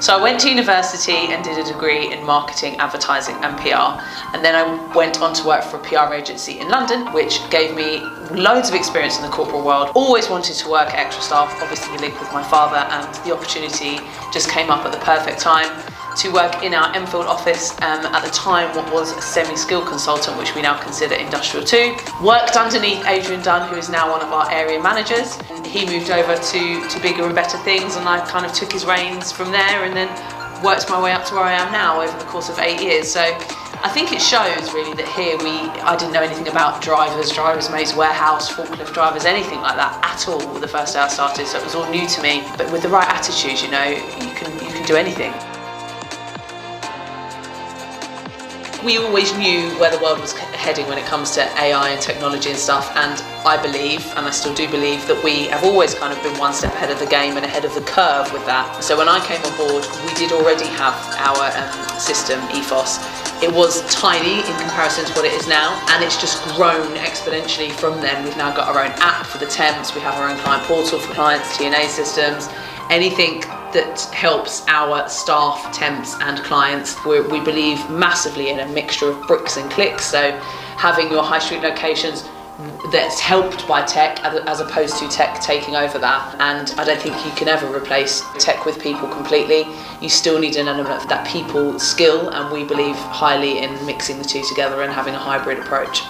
So I went to university and did a degree in marketing, advertising and PR. And then I went on to work for a PR agency in London, which gave me loads of experience in the corporate world. Always wanted to work at Extrastaff, obviously the link with my father, and the opportunity just came up at the perfect time to work in our Enfield office, at the time what was a semi-skilled consultant, which we now consider Industrial 2. Worked underneath Adrian Dunn, who is now one of our area managers. He moved over to bigger and better things, and I kind of took his reins from there and then worked my way up to where I am now over the course of 8 years. So I think it shows really that here I didn't know anything about drivers, mates, warehouse, forklift drivers, anything like that at all the first day I started, so it was all new to me. But with the right attitude, you know, you can do anything. We always knew where the world was heading when it comes to AI and technology and stuff, and I believe, and I still do believe, that we have always kind of been one step ahead of the game and ahead of the curve with that. So when I came on board, we did already have our system, Ethos. It was tiny in comparison to what it is now, and it's just grown exponentially from then. We've now got our own app for the temps, we have our own client portal for clients, TNA systems, anything that helps our staff, temps and clients. We believe massively in a mixture of bricks and clicks, so having your high street locations that's helped by tech as opposed to tech taking over that. And I don't think you can ever replace tech with people completely. You still need an element of that people skill, and we believe highly in mixing the two together and having a hybrid approach.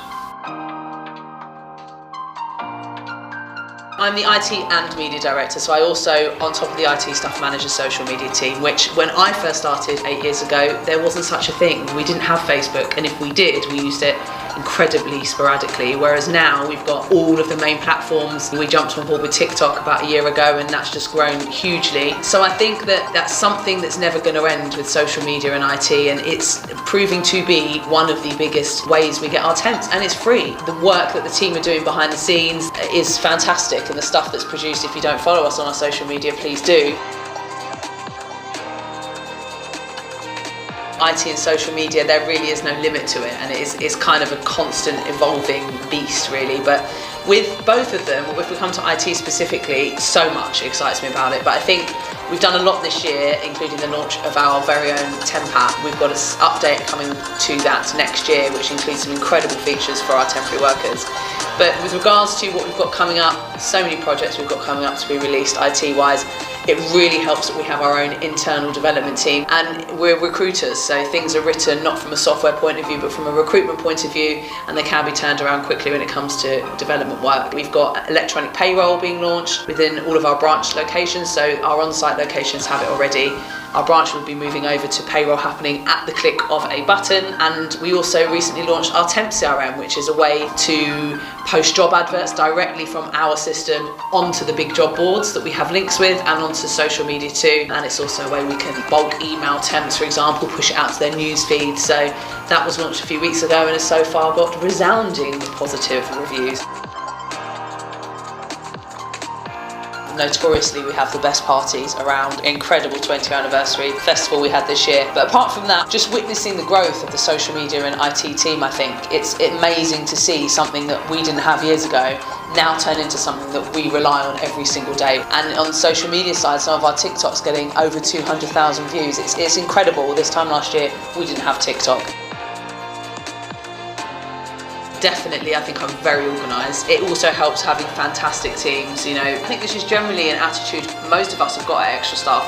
I'm the IT and media director, so I also, on top of the IT stuff, manage a social media team, which when I first started 8 years ago, there wasn't such a thing. We didn't have Facebook, and if we did, we used it incredibly sporadically, whereas now we've got all of the main platforms. We jumped on board with TikTok about a year ago, and that's just grown hugely. So I think that that's something that's never going to end with social media and IT, and it's proving to be one of the biggest ways we get our temps, and it's free. The work that the team are doing behind the scenes is fantastic, and the stuff that's produced, if you don't follow us on our social media, please do. IT and social media, there really is no limit to it, and it's kind of a constant evolving beast really. But with both of them, if we come to IT specifically, so much excites me about it. But I think we've done a lot this year, including the launch of our very own temp app. We've got an update coming to that next year, which includes some incredible features for our temporary workers. But with regards to what we've got coming up, so many projects we've got coming up to be released IT-wise, it really helps that we have our own internal development team, and we're recruiters, so things are written not from a software point of view but from a recruitment point of view, and they can be turned around quickly when it comes to development work. We've got electronic payroll being launched within all of our branch locations, so our on-site locations have it already. Our branch will be moving over to payroll happening at the click of a button, and we also recently launched our temp CRM, which is a way to post job adverts directly from our system onto the big job boards that we have links with, and onto social media too. And it's also a way we can bulk email temps, for example, push it out to their news feed. So that was launched a few weeks ago and has so far got resounding positive reviews. Notoriously, we have the best parties around. Incredible 20th anniversary festival we had this year. But apart from that, just witnessing the growth of the social media and IT team, I think it's amazing to see something that we didn't have years ago now turn into something that we rely on every single day. And on the social media side, some of our TikToks getting over 200,000 views. It's incredible. This time last year, we didn't have TikTok. Definitely, I think I'm very organised. It also helps having fantastic teams, you know. I think this is generally an attitude most of us have got at Extrastaff,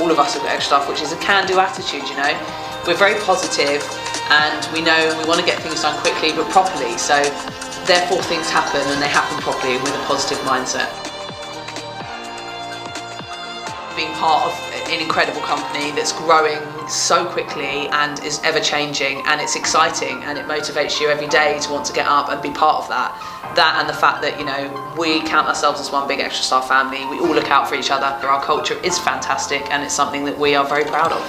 all of us have got Extrastaff, which is a can-do attitude, you know. We're very positive, and we know we want to get things done quickly but properly, so therefore things happen, and they happen properly with a positive mindset. Being part of an incredible company that's growing so quickly and is ever changing, and it's exciting, and it motivates you every day to want to get up and be part of that. That and the fact that, you know, we count ourselves as one big Extrastaff family. We all look out for each other. Our culture is fantastic, and it's something that we are very proud of.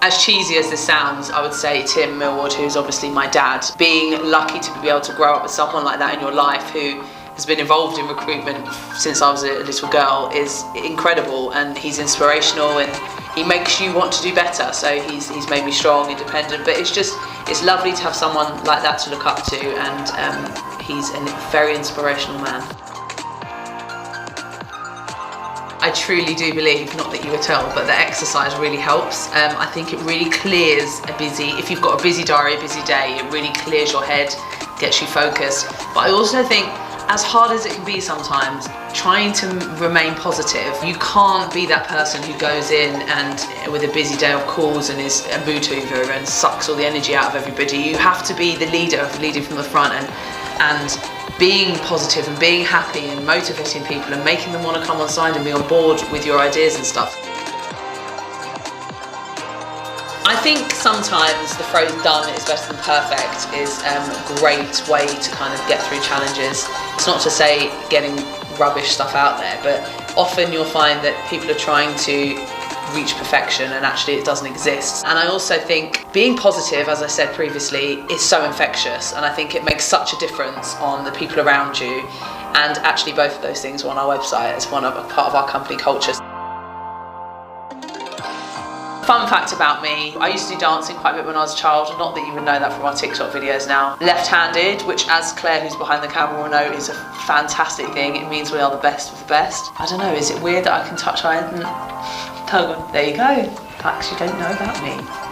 As cheesy as this sounds, I would say Tim Millward, who's obviously my dad, being lucky to be able to grow up with someone like that in your life who has been involved in recruitment since I was a little girl is incredible, and he's inspirational, and he makes you want to do better. So he's made me strong, independent, but it's lovely to have someone like that to look up to, and he's a very inspirational man. I truly do believe, not that you would tell, but that exercise really helps. I think it really clears if you've got a busy diary, a busy day, it really clears your head, gets you focused. But I also think, as hard as it can be sometimes, trying to remain positive. You can't be that person who goes in and with a busy day of calls and is a mood-hoover and sucks all the energy out of everybody. You have to be the leader, leading from the front and being positive and being happy and motivating people and making them want to come on side and be on board with your ideas and stuff. I think sometimes the phrase "done is better than perfect" is a great way to kind of get through challenges. It's not to say getting rubbish stuff out there, but often you'll find that people are trying to reach perfection and actually it doesn't exist. And I also think being positive, as I said previously, is so infectious, and I think it makes such a difference on the people around you. And actually both of those things are on our website as part of our company culture. Fun fact about me, I used to do dancing quite a bit when I was a child, not that you would know that from our TikTok videos now. Left-handed, which, as Claire, who's behind the camera, will know, is a fantastic thing. It means we are the best of the best. I don't know, is it weird that I can touch iron? There you go. Facts you don't know about me.